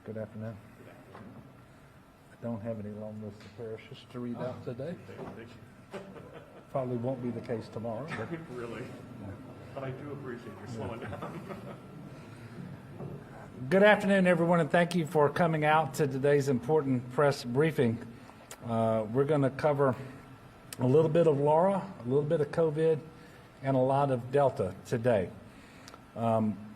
Good afternoon. I don't have any long list of parishes to read out today. Probably won't be the case tomorrow. But Really? But I do appreciate you slowing down. good afternoon, everyone, and thank you for coming out to today's important press briefing. We're going to cover a little bit of Laura, a little bit of COVID, and a lot of Delta today.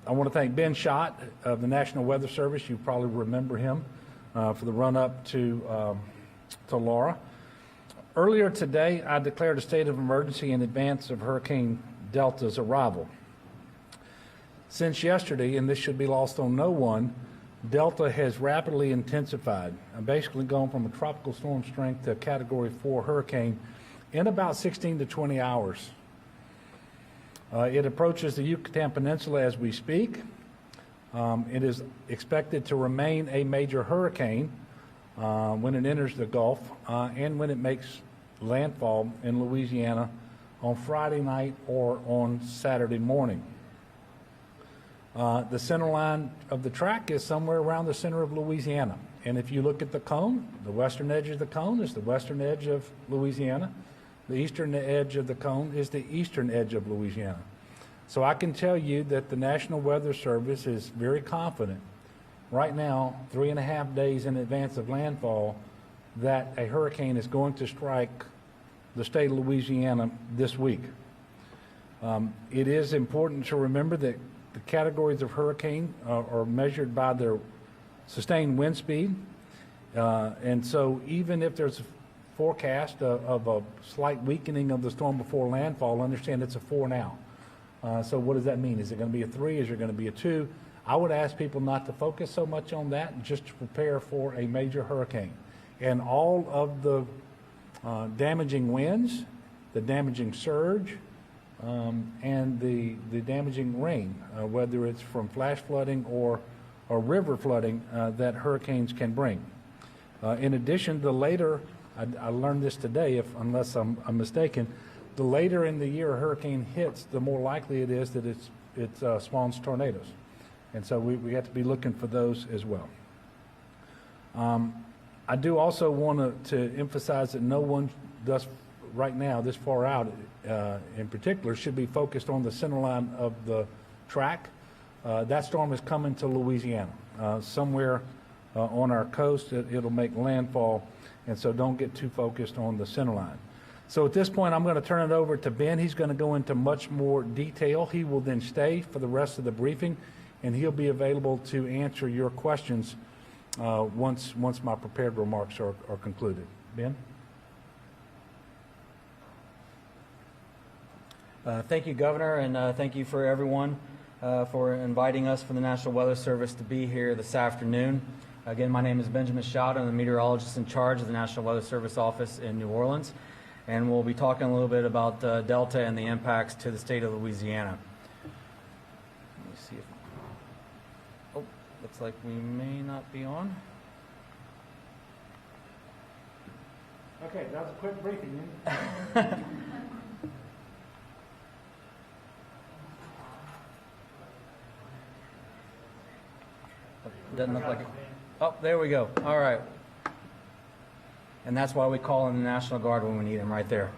I want to thank Ben Schott of the National Weather Service. You probably remember him for the run-up to Laura. Earlier today, I declared a state of emergency in advance of Hurricane Delta's arrival. Since yesterday, and this should be lost on no one, Delta has rapidly intensified, basically gone from a tropical storm strength to a Category 4 hurricane in about 16 to 20 hours. It approaches the Yucatan Peninsula as we speak. It is expected to remain a major hurricane when it enters the Gulf and when it makes landfall in Louisiana on Friday night or on Saturday morning. The center line of the track is somewhere around the center of Louisiana. And if you look at the cone, the western edge of the cone is the western edge of Louisiana. The eastern edge of the cone is the eastern edge of Louisiana. So I can tell you that the National Weather Service is very confident right now, 3.5 days in advance of landfall, that a hurricane is going to strike the state of Louisiana this week. It is important to remember that the categories of hurricane are measured by their sustained wind speed. And so even if there's a forecast of a slight weakening of the storm before landfall, understand it's a 4 now. So what does that mean? Is it going to be a 3? Is it going to be a 2? I would ask people not to focus so much on that and just to prepare for a major hurricane. And all of the damaging winds, the damaging surge, and the damaging rain, whether it's from flash flooding or river flooding that hurricanes can bring. In addition, the later, I learned this today, unless I'm mistaken, the later in the year a hurricane hits, the more likely it is that it spawns tornadoes. And so we have to be looking for those as well. I do also want to emphasize that no one thus right now, this far out in particular, should be focused on the center line of the track. That storm is coming to Louisiana. Somewhere on our coast, it'll make landfall, and so don't get too focused on the center line. So at this point, I'm going to turn it over to Ben. He's going to go into much more detail. He will then stay for the rest of the briefing, and he'll be available to answer your questions once my prepared remarks are concluded. Ben? Thank you, Governor, and thank you for everyone for inviting us from the National Weather Service to be here this afternoon. Again, my name is Benjamin Schott. I'm the meteorologist in charge of the National Weather Service office in New Orleans, and we'll be talking a little bit about Delta and the impacts to the state of Louisiana. Let me see if... Oh, looks like we may not be on. Okay, that was a quick briefing. Doesn't look like it. Oh, there we go. All right. And that's why we call in the National Guard when we need them, right there.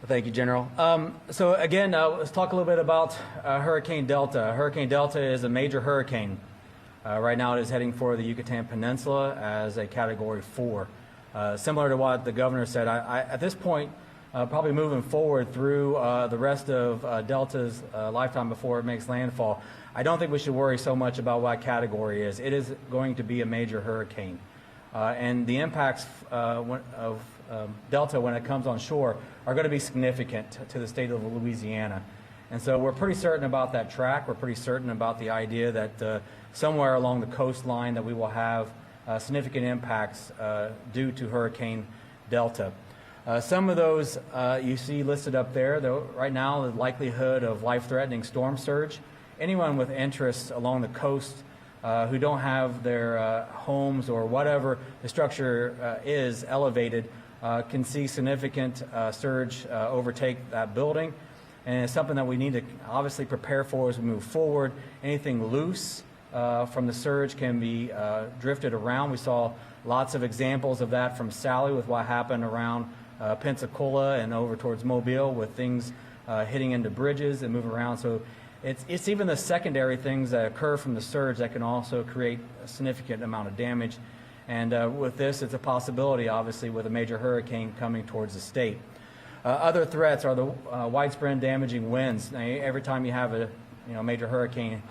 Thank you, General. So again, let's talk a little bit about Hurricane Delta. Hurricane Delta is a major hurricane. Right now it is heading for the Yucatan Peninsula as a Category 4. Similar to what the Governor said, I at this point, probably moving forward through the rest of Delta's lifetime before it makes landfall, I don't think we should worry so much about what category it is. It is going to be a major hurricane. And the impacts of Delta when it comes on shore are going to be significant to the state of Louisiana. And so we're pretty certain about that track. We're pretty certain about the idea that somewhere along the coastline that we will have significant impacts due to Hurricane Delta. Some of those you see listed up there. Right now, the likelihood of life-threatening storm surge. Anyone with interests along the coast who don't have their homes or whatever the structure is elevated can see significant surge overtake that building. And it's something that we need to obviously prepare for as we move forward. Anything loose from the surge can be drifted around. We saw lots of examples of that from Sally with what happened around Pensacola and over towards Mobile with things hitting into bridges and moving around. So it's even the secondary things that occur from the surge that can also create a significant amount of damage. And with this, it's a possibility, obviously, with a major hurricane coming towards the state. Other threats are the widespread damaging winds. Now, every time you have a major hurricane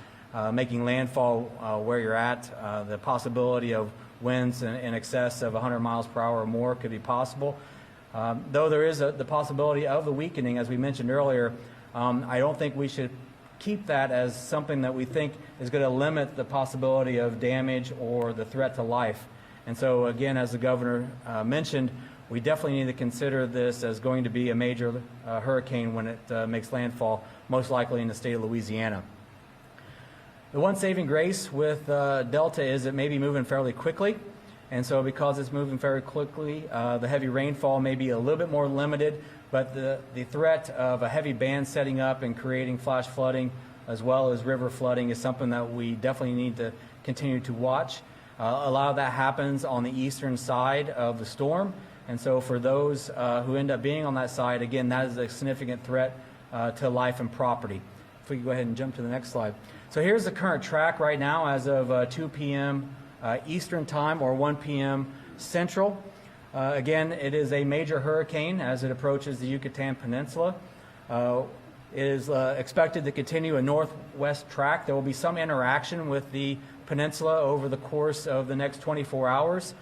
making landfall where you're at, the possibility of winds in excess of 100 miles per hour or more could be possible. Though there is the possibility of the weakening, as we mentioned earlier, I don't think we should keep that as something that we think is going to limit the possibility of damage or the threat to life. And so, again, as the governor mentioned, we definitely need to consider this as going to be a major hurricane when it makes landfall, most likely in the state of Louisiana. The one saving grace with Delta is it may be moving fairly quickly. And so because it's moving very quickly, the heavy rainfall may be a little bit more limited, but the threat of a heavy band setting up and creating flash flooding as well as river flooding is something that we definitely need to continue to watch. A lot of that happens on the eastern side of the storm. And so for those who end up being on that side, again, that is a significant threat to life and property. If we could go ahead and jump to the next slide. So here's the current track right now as of 2 p.m. Eastern time or 1 p.m. Central. Again, it is a major hurricane as it approaches the Yucatan Peninsula. It is expected to continue a northwest track. There will be some interaction with the peninsula over the course of the next 24 hours.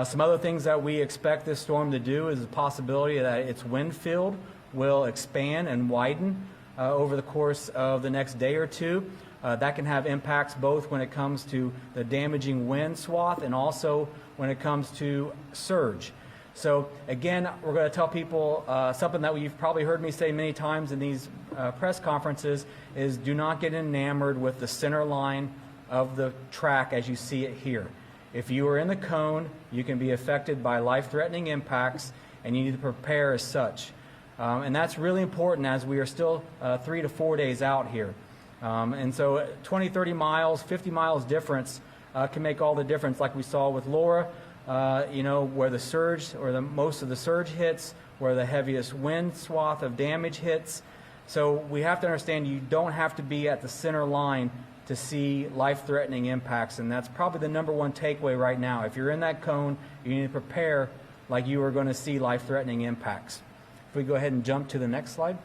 Some other things that we expect this storm to do is the possibility that its wind field will expand and widen over the course of the next day or two. That can have impacts both when it comes to the damaging wind swath and also when it comes to surge. So again, we're going to tell people something that you've probably heard me say many times in these press conferences is do not get enamored with the center line of the track as you see it here. If you are in the cone, you can be affected by life-threatening impacts, and you need to prepare as such. And that's really important as we are still 3 to 4 days out here. And so 20, 30 miles, 50 miles difference can make all the difference, like we saw with Laura, where the surge or most of the surge hits, where the heaviest wind swath of damage hits. So we have to understand you don't have to be at the center line to see life-threatening impacts, and that's probably the number one takeaway right now. If you're in that cone, you need to prepare like you are going to see life-threatening impacts. If we go ahead and jump to the next slide.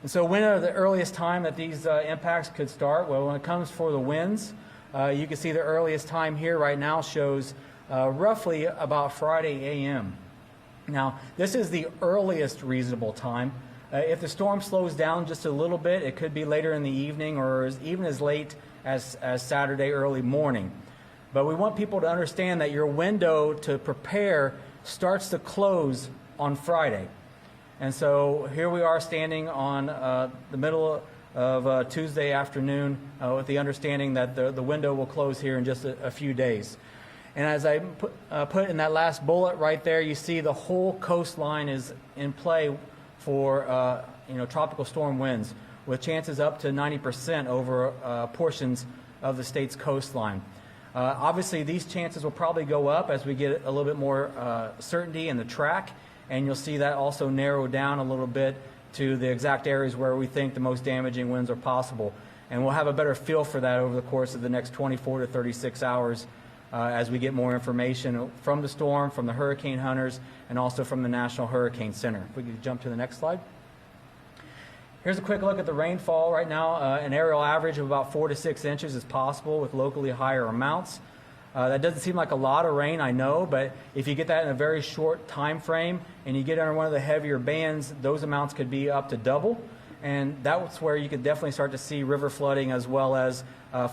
And so when are the earliest time that these impacts could start? Well, when it comes for the winds, you can see the earliest time here right now shows roughly about Friday a.m. Now, this is the earliest reasonable time. If the storm slows down just a little bit, it could be later in the evening or even as late as Saturday early morning. But we want people to understand that your window to prepare starts to close on Friday. And so here we are standing on the middle of Tuesday afternoon with the understanding that the window will close here in just a few days. And as I put in that last bullet right there, you see the whole coastline is in play for tropical storm winds with chances up to 90% over portions of the state's coastline. Obviously, these chances will probably go up as we get a little bit more certainty in the track, and you'll see that also narrow down a little bit to the exact areas where we think the most damaging winds are possible. And we'll have a better feel for that over the course of the next 24 to 36 hours as we get more information from the storm, from the hurricane hunters, and also from the National Hurricane Center. If we could jump to the next slide. Here's a quick look at the rainfall right now. An aerial average of about 4 to 6 inches is possible with locally higher amounts. That doesn't seem like a lot of rain, I know, but if you get that in a very short time frame and you get under one of the heavier bands, those amounts could be up to double. And that's where you could definitely start to see river flooding as well as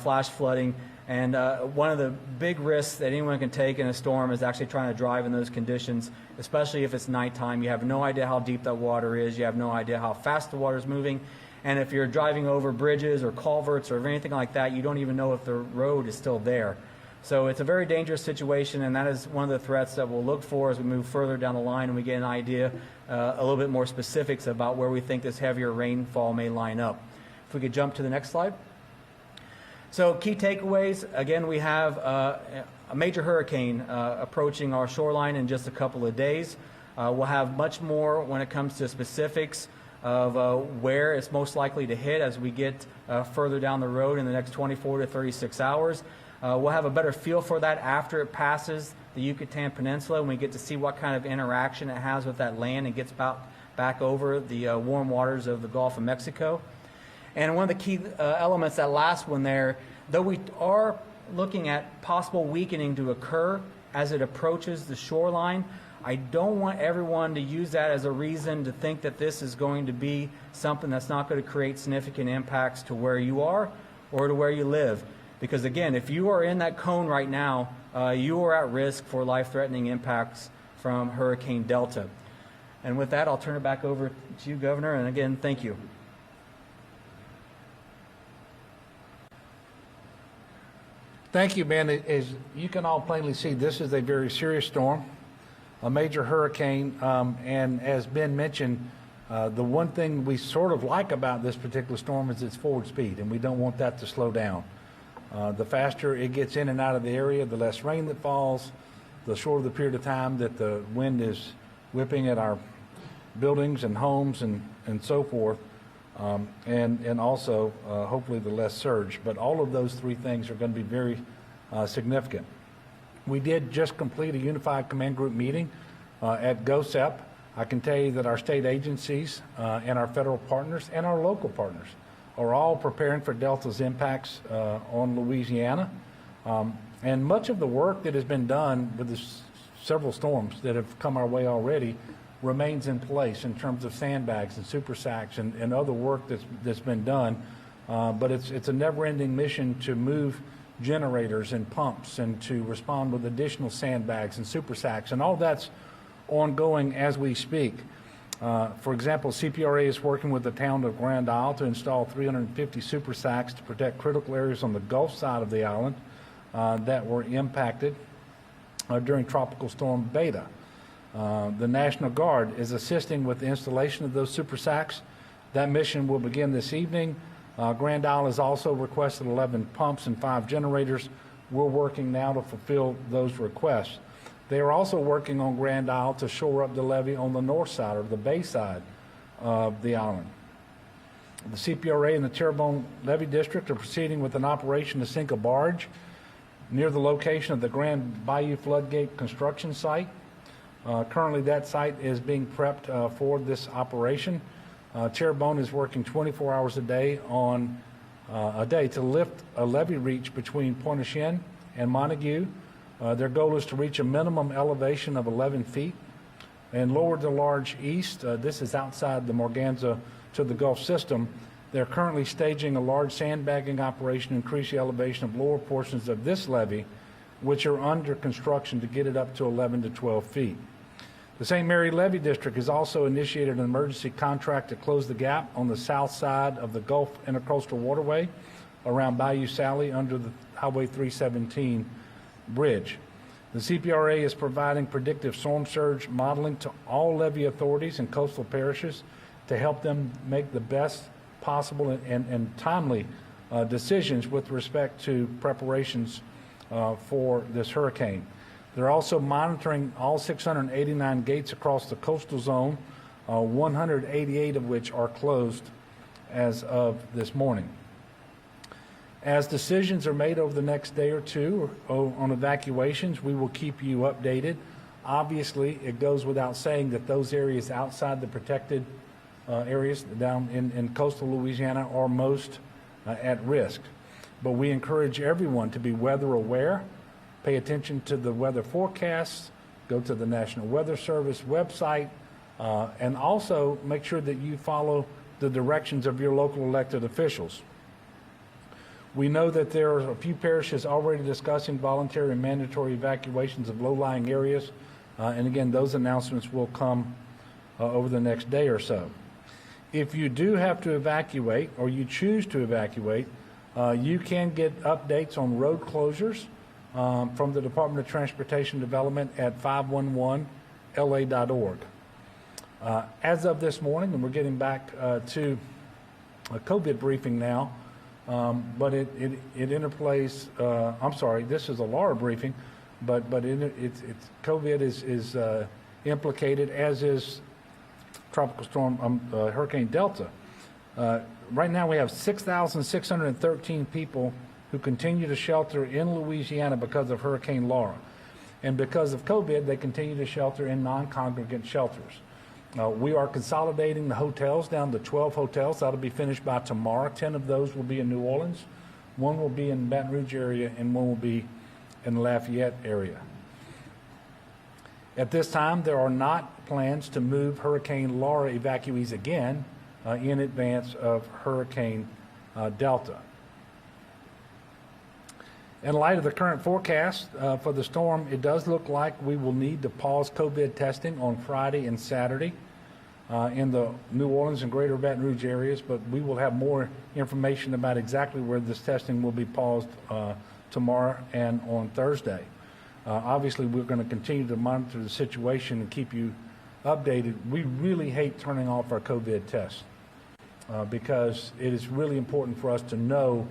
flash flooding. And one of the big risks that anyone can take in a storm is actually trying to drive in those conditions, especially if it's nighttime. You have no idea how deep that water is. You have no idea how fast the water is moving. And if you're driving over bridges or culverts or anything like that, you don't even know if the road is still there. So it's a very dangerous situation, and that is one of the threats that we'll look for as we move further down the line and we get an idea, a little bit more specifics about where we think this heavier rainfall may line up. If we could jump to the next slide. So key takeaways, again, we have a major hurricane approaching our shoreline in just a couple of days. We'll have much more when it comes to specifics of where it's most likely to hit as we get further down the road in the next 24 to 36 hours. We'll have a better feel for that after it passes the Yucatan Peninsula, and we get to see what kind of interaction it has with that land and gets back over the warm waters of the Gulf of Mexico. And one of the key elements, that last one there, though we are looking at possible weakening to occur as it approaches the shoreline, I don't want everyone to use that as a reason to think that this is going to be something that's not going to create significant impacts to where you are or to where you live. Because again, if you are in that cone right now, you are at risk for life-threatening impacts from Hurricane Delta. And with that, I'll turn it back over to you, Governor, and again, thank you. Thank you, Ben. As you can all plainly see, this is a very serious storm, a major hurricane, and as Ben mentioned, the one thing we sort of like about this particular storm is its forward speed, and we don't want that to slow down. The faster it gets in and out of the area, the less rain that falls, the shorter the period of time that the wind is whipping at our buildings and homes and so forth, and also hopefully the less surge. But all of those three things are going to be very significant. We did just complete a unified command group meeting at GOSEP. I can tell you that our state agencies and our federal partners and our local partners are all preparing for Delta's impacts on Louisiana. And much of the work that has been done with the several storms that have come our way already remains in place in terms of sandbags and super sacks and other work that's been done. But it's a never-ending mission to move generators and pumps and to respond with additional sandbags and super sacks, and all that's ongoing as we speak. For example, CPRA is working with the town of Grand Isle to install 350 super sacks to protect critical areas on the Gulf side of the island that were impacted during Tropical Storm Beta. The National Guard is assisting with the installation of those super sacks. That mission will begin this evening. Grand Isle has also requested 11 pumps and 5 generators. We're working now to fulfill those requests. They are also working on Grand Isle to shore up the levee on the north side or the bay side of the island. The CPRA and the Terrebonne Levee District are proceeding with an operation to sink a barge near the location of the Grand Bayou Floodgate construction site. Currently, that site is being prepped for this operation. Terrebonne is working 24 hours a day to lift a levee reach between Pointe-aux-Chenes and Montague. Their goal is to reach a minimum elevation of 11 feet and lower the Large East. This is outside the Morganza to the Gulf system. They're currently staging a large sandbagging operation to increase the elevation of lower portions of this levee, which are under construction to get it up to 11 to 12 feet. The St. Mary Levee District has also initiated an emergency contract to close the gap on the south side of the Gulf Intercoastal Waterway around Bayou Sally under the Highway 317 bridge. The CPRA is providing predictive storm surge modeling to all levee authorities and coastal parishes to help them make the best possible and timely decisions with respect to preparations for this hurricane. They're also monitoring all 689 gates across the coastal zone, 188 of which are closed as of this morning. As decisions are made over the next day or two on evacuations, we will keep you updated. Obviously, it goes without saying that those areas outside the protected areas down in coastal Louisiana are most at risk. But we encourage everyone to be weather aware, pay attention to the weather forecasts, go to the National Weather Service website, and also make sure that you follow the directions of your local elected officials. We know that there are a few parishes already discussing voluntary and mandatory evacuations of low-lying areas, and again, those announcements will come over the next day or so. If you do have to evacuate or you choose to evacuate, you can get updates on road closures from the Department of Transportation Development at 511la.org. As of this morning, and we're getting back to a COVID briefing now, But it interplays, I'm sorry, this is a Laura briefing, but COVID is implicated, as is Tropical Storm, Hurricane Delta. Right now we have 6,613 people who continue to shelter in Louisiana because of Hurricane Laura. And because of COVID, they continue to shelter in non-congregant shelters. We are consolidating the hotels down to 12 hotels. That'll be finished by tomorrow. 10 of those will be in New Orleans. One will be in Baton Rouge area, and one will be in the Lafayette area. At this time, there are not plans to move Hurricane Laura evacuees again in advance of Hurricane Delta. In light of the current forecast for the storm, it does look like we will need to pause COVID testing on Friday and Saturday in the New Orleans and greater Baton Rouge areas, but we will have more information about exactly where this testing will be paused tomorrow and on Thursday. Obviously, we're going to continue to monitor the situation and keep you updated. We really hate turning off our COVID tests because it is really important for us to know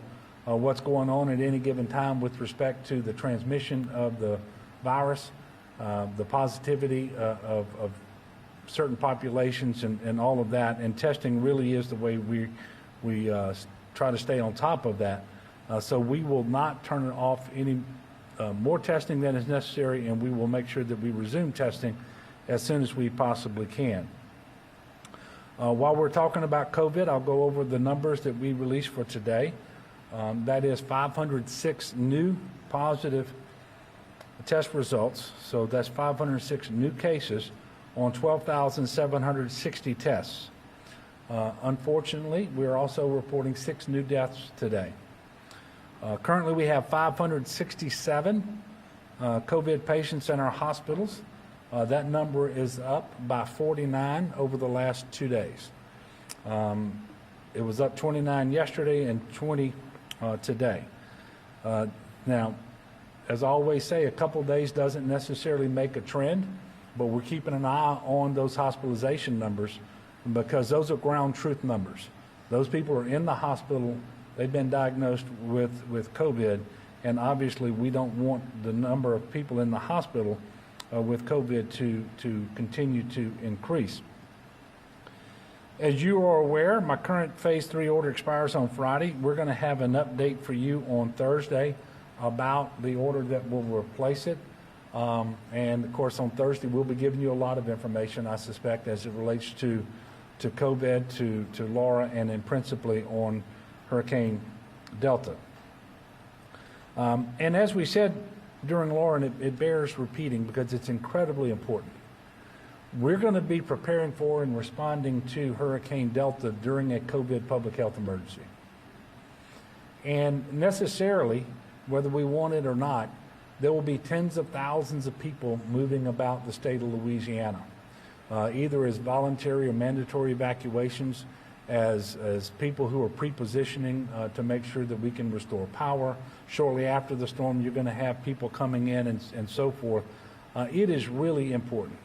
what's going on at any given time with respect to the transmission of the virus, the positivity of certain populations, and all of that. And testing really is the way we try to stay on top of that. So we will not turn it off any more testing than is necessary, and we will make sure that we resume testing as soon as we possibly can. While we're talking about COVID, I'll go over the numbers that we released for today. That is 506 new positive test results. So that's 506 new cases on 12,760 tests. Unfortunately, we're also reporting 6 new deaths today. Currently, we have 567 COVID patients in our hospitals. That number is up by 49 over the last 2 days. It was up 29 yesterday and 20 today. Now, as I always say, a couple days doesn't necessarily make a trend, but we're keeping an eye on those hospitalization numbers because those are ground truth numbers. Those people are in the hospital. They've been diagnosed with COVID, and obviously we don't want the number of people in the hospital with COVID to continue to increase. As you are aware, my current Phase 3 order expires on Friday. We're going to have an update for you on Thursday about the order that will replace it. And, of course, on Thursday, we'll be giving you a lot of information, I suspect, as it relates to COVID, to Laura, and then principally on Hurricane Delta. And as we said during Laura, and it bears repeating because it's incredibly important, we're going to be preparing for and responding to Hurricane Delta during a COVID public health emergency. And necessarily, whether we want it or not, there will be tens of thousands of people moving about the state of Louisiana, either as voluntary or mandatory evacuations, as people who are pre-positioning to make sure that we can restore power. Shortly after the storm, you're going to have people coming in and so forth. It is really important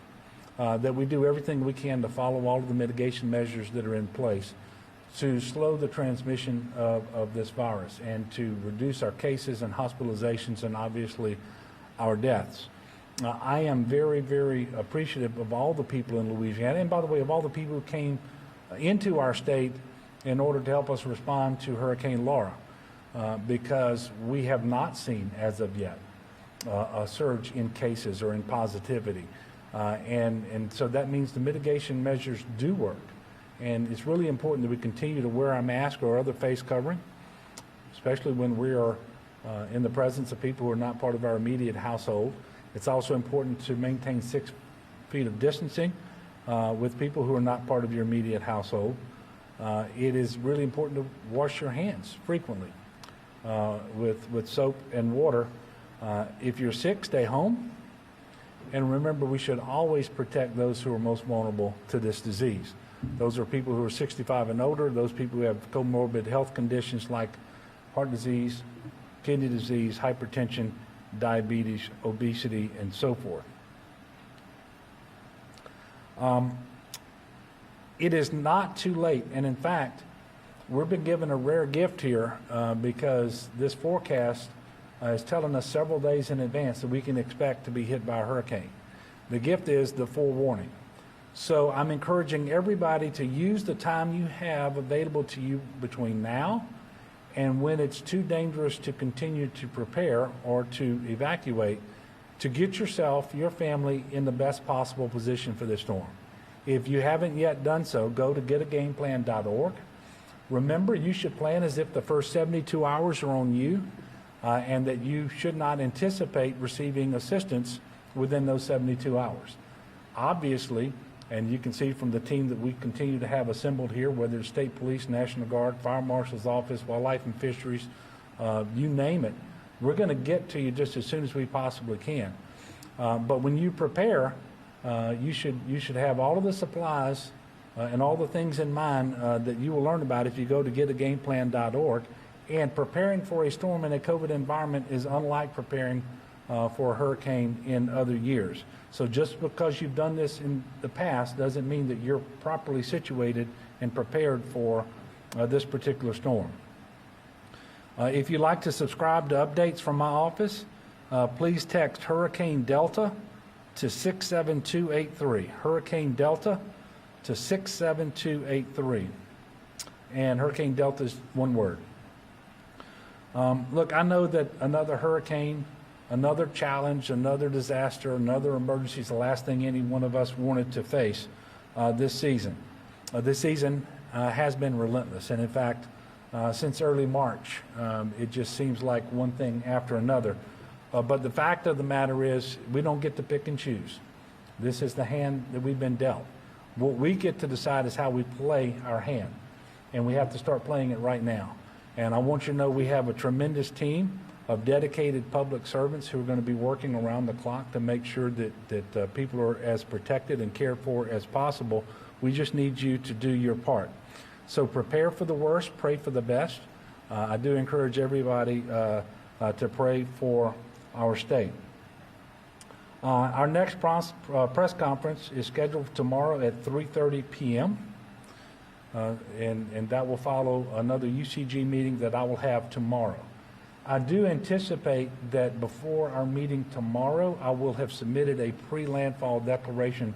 that we do everything we can to follow all of the mitigation measures that are in place to slow the transmission of this virus and to reduce our cases and hospitalizations and obviously our deaths. I am very, very appreciative of all the people in Louisiana, and by the way, of all the people who came into our state in order to help us respond to Hurricane Laura, because we have not seen as of yet a surge in cases or in positivity. And so that means the mitigation measures do work. And it's really important that we continue to wear our mask or other face covering, especially when we are in the presence of people who are not part of our immediate household. It's also important to maintain 6 feet of distancing with people who are not part of your immediate household. It is really important to wash your hands frequently with soap and water. If you're sick, stay home. And remember, we should always protect those who are most vulnerable to this disease. Those are people who are 65 and older, those people who have comorbid health conditions like heart disease, kidney disease, hypertension, diabetes, obesity, and so forth. It is not too late, and in fact, we've been given a rare gift here because this forecast is telling us several days in advance that we can expect to be hit by a hurricane. The gift is the forewarning. So I'm encouraging everybody to use the time you have available to you between now and when it's too dangerous to continue to prepare or to evacuate, to get yourself, your family, in the best possible position for this storm. If you haven't yet done so, go to getagameplan.org. Remember, you should plan as if the first 72 hours are on you and that you should not anticipate receiving assistance within those 72 hours. Obviously, and you can see from the team that we continue to have assembled here, whether it's State Police, National Guard, Fire Marshal's Office, Wildlife and Fisheries, you name it, we're going to get to you just as soon as we possibly can. But when you prepare, you should have all of the supplies and all the things in mind that you will learn about if you go to getagameplan.org. And preparing for a storm in a COVID environment is unlike preparing for a hurricane in other years. So just because you've done this in the past doesn't mean that you're properly situated and prepared for this particular storm. If you'd like to subscribe to updates from my office, please text Hurricane Delta to 67283. Hurricane Delta to 67283. And Hurricane Delta is one word. Look, I know that another hurricane, another challenge, another disaster, another emergency is the last thing any one of us wanted to face this season. This season has been relentless, and in fact, since early March, it just seems like one thing after another. But the fact of the matter is, we don't get to pick and choose. This is the hand that we've been dealt. What we get to decide is how we play our hand, and we have to start playing it right now. And I want you to know we have a tremendous team of dedicated public servants who are going to be working around the clock to make sure that people are as protected and cared for as possible. We just need you to do your part. So prepare for the worst, pray for the best. I do encourage everybody to pray for our state. Our next press conference is scheduled tomorrow at 3:30 p.m. And that will follow another UCG meeting that I will have tomorrow. I do anticipate that before our meeting tomorrow, I will have submitted a pre-landfall declaration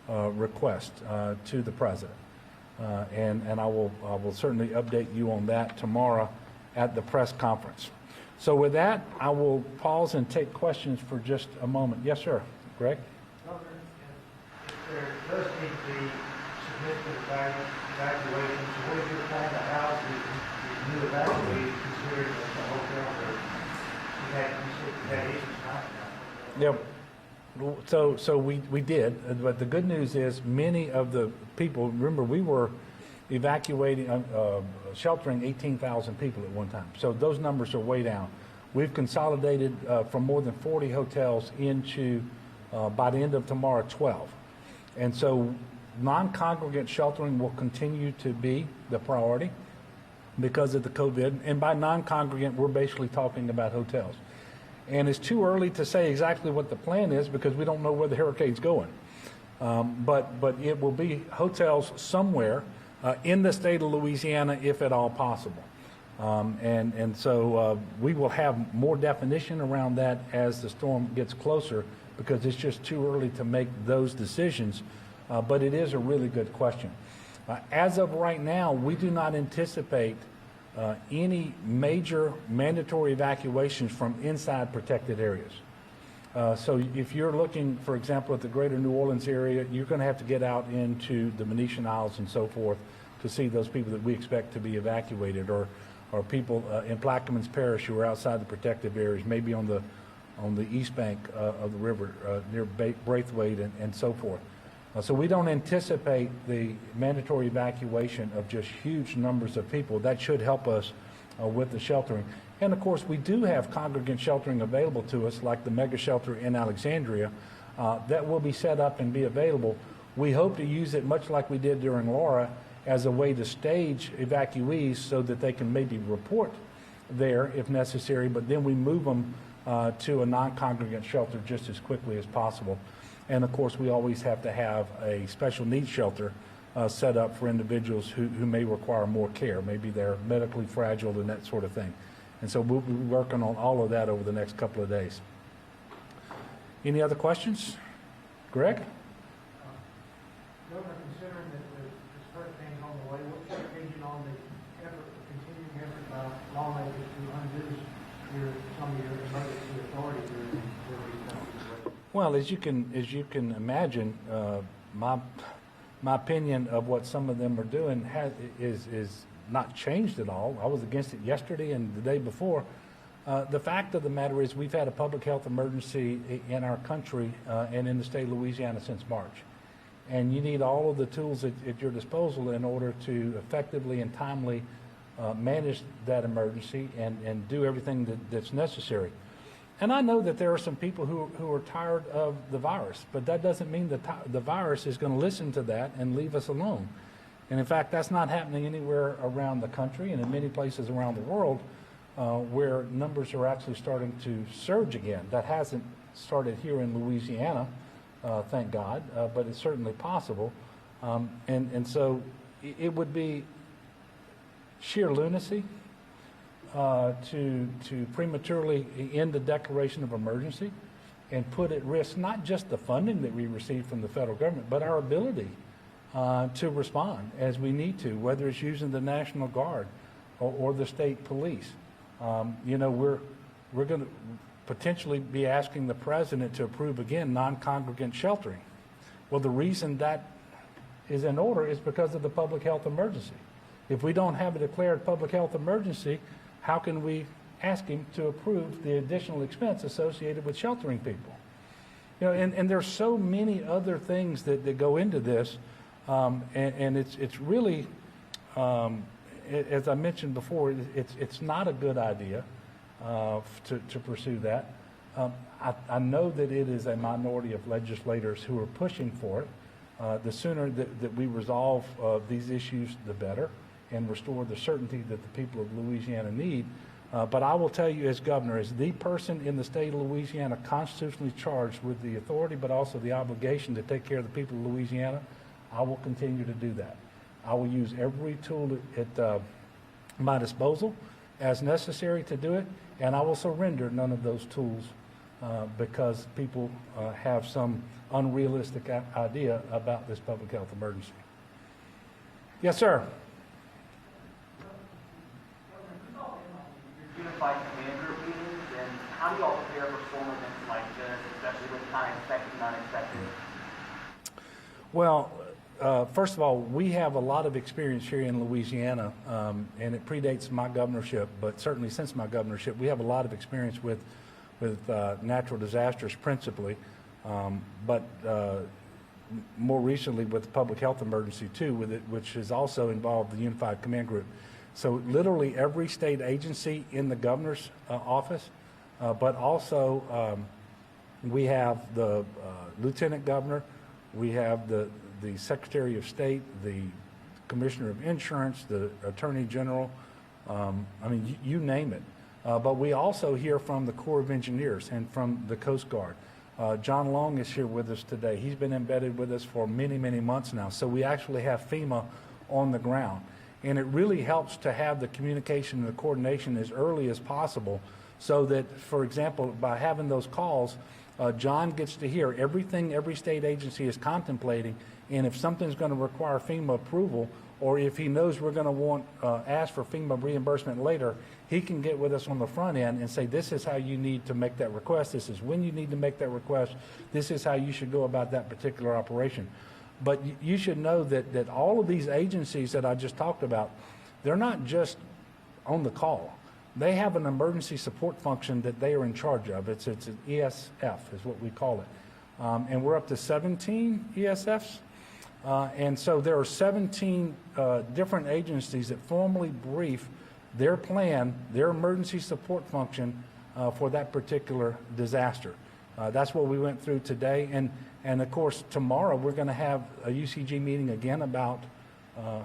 request to the president. And I will certainly update you on that tomorrow at the press conference. So with that, I will pause and take questions for just a moment. Yes, sir. Greg? Governor, if there does need to be significant evacuations, what is your plan to house the new evacuees considering that the hotels are, you had issues not Yep. So we did, but the good news is many of the people, remember we were evacuating, sheltering 18,000 people at one time. So those numbers are way down. We've consolidated from more than 40 hotels into, by the end of tomorrow, 12. And so non-congregate sheltering will continue to be the priority because of the COVID. And by non-congregate, we're basically talking about hotels. And it's too early to say exactly what the plan is because we don't know where the hurricane's going. But it will be hotels somewhere in the state of Louisiana, if at all possible. So we will have more definition around that as the storm gets closer because it's just too early to make those decisions. But it is a really good question. As of right now, we do not anticipate any major mandatory evacuations from inside protected areas. So if you're looking, for example, at the greater New Orleans area, you're going to have to get out into the Venetian Isles and so forth to see those people that we expect to be evacuated, or people in Plaquemines Parish who are outside the protective areas, maybe on the east bank of the river near Braithwaite and so forth. So we don't anticipate the mandatory evacuation of just huge numbers of people. That should help us with the sheltering. And of course, we do have congregate sheltering available to us, like the mega shelter in Alexandria, that will be set up and be available. We hope to use it much like we did during Laura as a way to stage evacuees so that they can maybe report there if necessary, but then we move them to a non-congregate shelter just as quickly as possible. And of course, we always have to have a special needs shelter set up for individuals who may require more care. Maybe they're medically fragile and that sort of thing. And so we'll be working on all of that over the next couple of days. Any other questions? Greg? Governor, considering that this hurricane's on the way, what's your opinion on the effort, continuing effort by lawmakers to undo some of your emergency authority during these times? Well, as you can imagine, my opinion of what some of them are doing is not changed at all. I was against it yesterday and the day before. The fact of the matter is we've had a public health emergency in our country and in the state of Louisiana since March. And you need all of the tools at your disposal in order to effectively and timely manage that emergency and do everything that's necessary. And I know that there are some people who are tired of the virus, but that doesn't mean that the virus is going to listen to that and leave us alone. And in fact, that's not happening anywhere around the country and in many places around the world where numbers are actually starting to surge again. That hasn't started here in Louisiana, thank God, but it's certainly possible. And so it would be sheer lunacy to prematurely end the declaration of emergency and put at risk not just the funding that we receive from the federal government, but our ability to respond as we need to, whether it's using the National Guard or the state police. We're going to potentially be asking the president to approve again non-congregant sheltering. Well, the reason that is in order is because of the public health emergency. If we don't have a declared public health emergency, how can we ask him to approve the additional expense associated with sheltering people? And there's so many other things that go into this, and it's really, as I mentioned before, it's not a good idea to pursue that. I know that it is a minority of legislators who are pushing for it. The sooner that we resolve these issues, the better, and restore the certainty that the people of Louisiana need. But I will tell you as governor, as the person in the state of Louisiana constitutionally charged with the authority but also the obligation to take care of the people of Louisiana, I will continue to do that. I will use every tool at my disposal as necessary to do it, and I will surrender none of those tools because people have some unrealistic idea about this public health emergency. Yes, sir. Unified command group meetings, and how do you all prepare for storm events like this, especially with kind of expected and unexpected? Well, first of all, we have a lot of experience here in Louisiana, and it predates my governorship, but certainly since my governorship, we have a lot of experience with natural disasters principally, but more recently with the public health emergency too, with it, which has also involved the Unified Command Group. So literally every state agency in the governor's office, but also we have the lieutenant governor, we have the Secretary of State, the Commissioner of Insurance, the Attorney General, you name it. But we also hear from the Corps of Engineers and from the Coast Guard. John Long is here with us today. He's been embedded with us for many, many months now. So we actually have FEMA on the ground. And it really helps to have the communication and the coordination as early as possible so that, for example, by having those calls, John gets to hear everything every state agency is contemplating, and if something's going to require FEMA approval, or if he knows we're going to ask for FEMA reimbursement later, he can get with us on the front end and say, this is how you need to make that request, this is when you need to make that request, this is how you should go about that particular operation. But you should know that all of these agencies that I just talked about, they're not just on the call. They have an emergency support function that they are in charge of. It's an ESF is what we call it. And we're up to 17 ESFs. And so there are 17 different agencies that formally brief their plan, their emergency support function for that particular disaster. That's what we went through today. And of course, tomorrow we're going to have a UCG meeting again about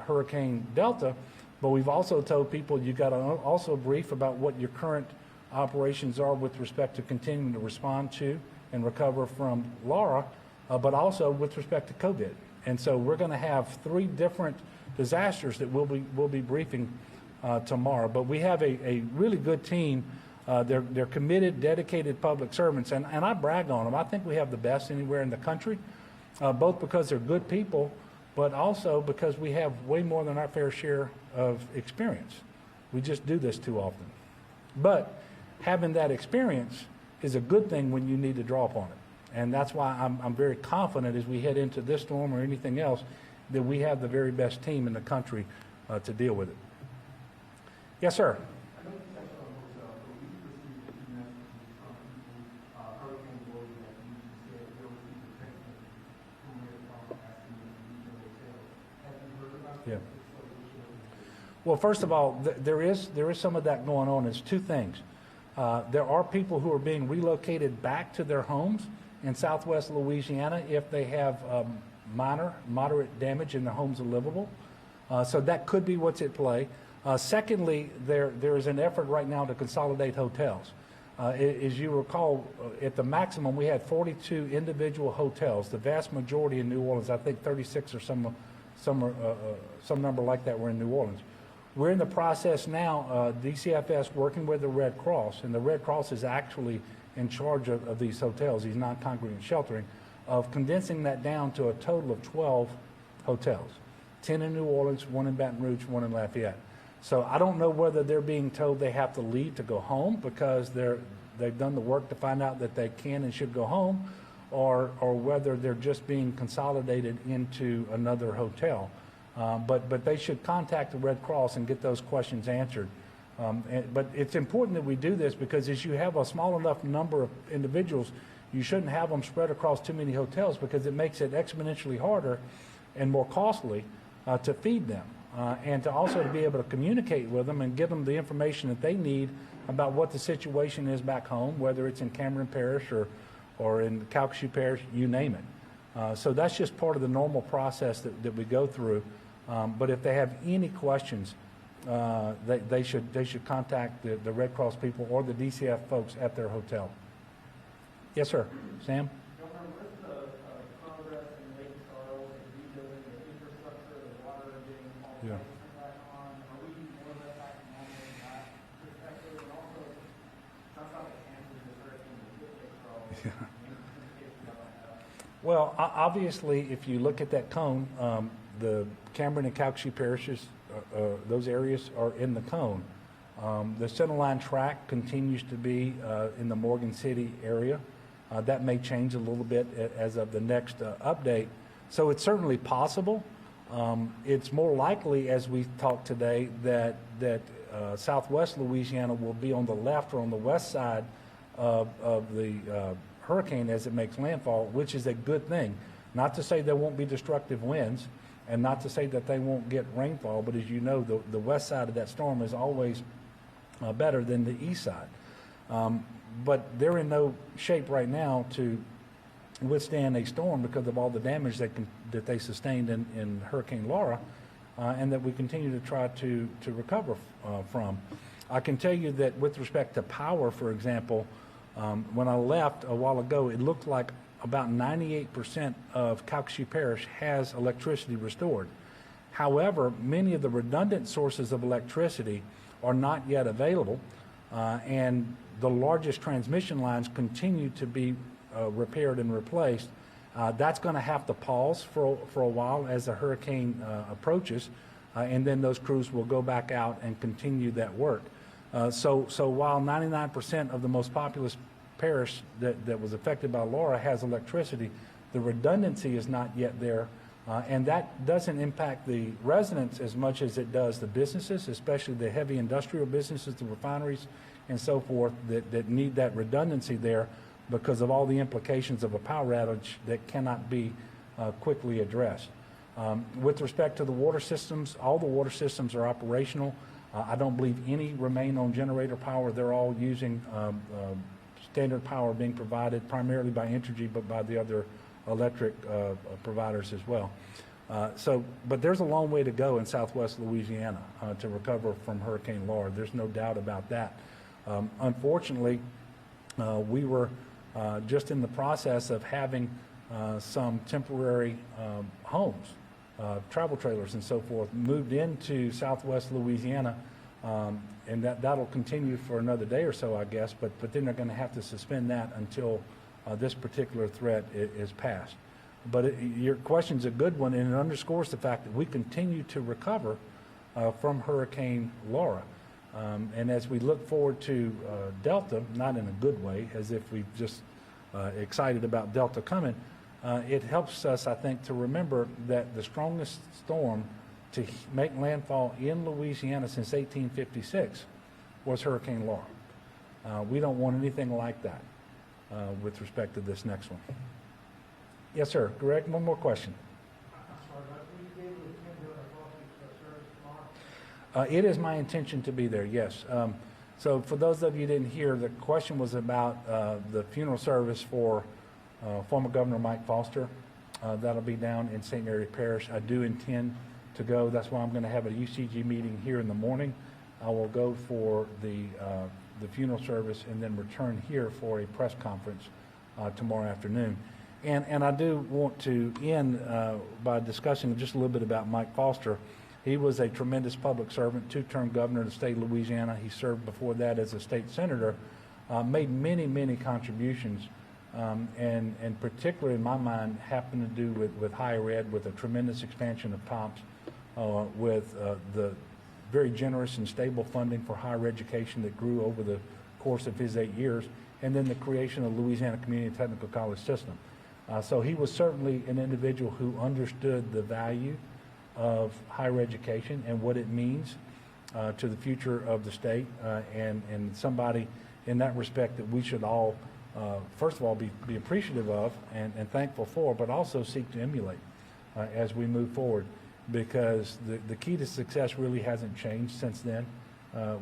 Hurricane Delta. But we've also told people you've got to also brief about what your current operations are with respect to continuing to respond to and recover from Laura, but also with respect to COVID. And so we're going to have 3 different disasters that we'll be briefing tomorrow. But we have a really good team. They're committed, dedicated public servants, and I brag on them. I think we have the best anywhere in the country, both because they're good people, but also because we have way more than our fair share of experience. We just do this too often. But having that experience is a good thing when you need to draw upon it. And that's why I'm very confident as we head into this storm or anything else that we have the very best team in the country to deal with it. Yes, sir. I know you touched on hotel, but we received emails from Hurricane Lloyd that you said there was people texting who were asking them to leave the hotel. Have you heard about Yeah. that? Well, first of all, there is some of that going on. It's 2 things. There are people who are being relocated back to their homes in southwest Louisiana if they have moderate damage and their homes are livable. So that could be what's at play. Secondly, there is an effort right now to consolidate hotels. As you recall, at the maximum, we had 42 individual hotels, the vast majority in New Orleans. I think 36 or some number like that were in New Orleans. We're in the process now, DCFS working with the Red Cross, and the Red Cross is actually in charge of these hotels, these non-congregant sheltering, of condensing that down to a total of 12 hotels, 10 in New Orleans, 1 in Baton Rouge, 1 in Lafayette. So I don't know whether they're being told they have to leave to go home because they've done the work to find out that they can and should go home, or whether they're just being consolidated into another hotel. But they should contact the Red Cross and get those questions answered. But it's important that we do this because as you have a small enough number of individuals, you shouldn't have them spread across too many hotels because it makes it exponentially harder and more costly to feed them. And to also to be able to communicate with them and give them the information that they need about what the situation is back home, whether it's in Cameron Parish or in Calcasieu Parish, you name it. So that's just part of the normal process that we go through. But if they have any questions, they should contact the Red Cross people or the DCF folks at their hotel. Yes, sir. Sam? Governor, what's the progress in Lake Charles and rebuilding the infrastructure, the water getting all Yeah. back on? Are we more or less back to normal in that perspective? And also, talk about the chances of hurricane to hit Lake Charles. Well, obviously, if you look at that cone, the Cameron and Calcasieu parishes, those areas are in the cone. The centerline track continues to be in the Morgan City area. That may change a little bit as of the next update. So it's certainly possible. It's more likely, as we talked today, that southwest Louisiana will be on the left or on the west side of the hurricane as it makes landfall, which is a good thing. Not to say there won't be destructive winds, and not to say that they won't get rainfall, but as you know, the west side of that storm is always better than the east side. But they're in no shape right now to withstand a storm because of all the damage that they sustained in Hurricane Laura, and that we continue to try to recover from. I can tell you that with respect to power, for example, when I left a while ago, it looked like about 98% of Calcasieu Parish has electricity restored. However, many of the redundant sources of electricity are not yet available, and the largest transmission lines continue to be repaired and replaced. That's going to have to pause for a while as the hurricane approaches, and then those crews will go back out and continue that work. So while 99% of the most populous parish that was affected by Laura has electricity, the redundancy is not yet there, and that doesn't impact the residents as much as it does the businesses, especially the heavy industrial businesses, the refineries, and so forth that need that redundancy there because of all the implications of a power outage that cannot be quickly addressed. With respect to the water systems, all the water systems are operational. I don't believe any remain on generator power. They're all using standard power being provided primarily by Entergy, but by the other electric providers as well. But there's a long way to go in southwest Louisiana to recover from Hurricane Laura. There's no doubt about that. Unfortunately, we were just in the process of having some temporary homes, travel trailers and so forth, moved into southwest Louisiana, and that'll continue for another day or so, I guess, but then they're going to have to suspend that until this particular threat is passed. But your question's a good one, and it underscores the fact that we continue to recover from Hurricane Laura. And as we look forward to Delta, not in a good way, as if we've just excited about Delta coming, it helps us, I think, to remember that the strongest storm to make landfall in Louisiana since 1856 was Hurricane Laura. We don't want anything like that with respect to this next one. Yes, sir. Greg, one more question. I'm sorry, but will you be able to attend the service tomorrow? It is my intention to be there, yes. So for those of you who didn't hear, the question was about the funeral service for former Governor Mike Foster. That'll be down in St. Mary Parish. I do intend to go. That's why I'm going to have a UCG meeting here in the morning. I will go for the funeral service and then return here for a press conference tomorrow afternoon. And I do want to end by discussing just a little bit about Mike Foster. He was a tremendous public servant, two-term governor of the state of Louisiana. He served before that as a state senator, made many, many contributions, and particularly in my mind happened to do with higher ed, with a tremendous expansion of TOPS, with the very generous and stable funding for higher education that grew over the course of his 8 years, and then the creation of the Louisiana Community Technical College system. So he was certainly an individual who understood the value of higher education and what it means to the future of the state, and somebody in that respect that we should all, first of all, be appreciative of and thankful for, but also seek to emulate as we move forward, because the key to success really hasn't changed since then.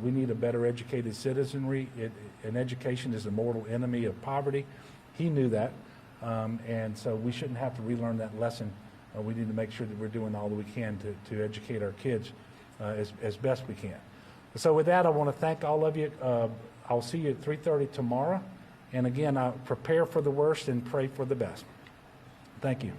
We need a better educated citizenry. And education is a mortal enemy of poverty. He knew that. And so we shouldn't have to relearn that lesson. We need to make sure that we're doing all that we can to educate our kids as best we can. So with that, I want to thank all of you. I'll see you at 3:30 tomorrow. And again, I prepare for the worst and pray for the best. Thank you.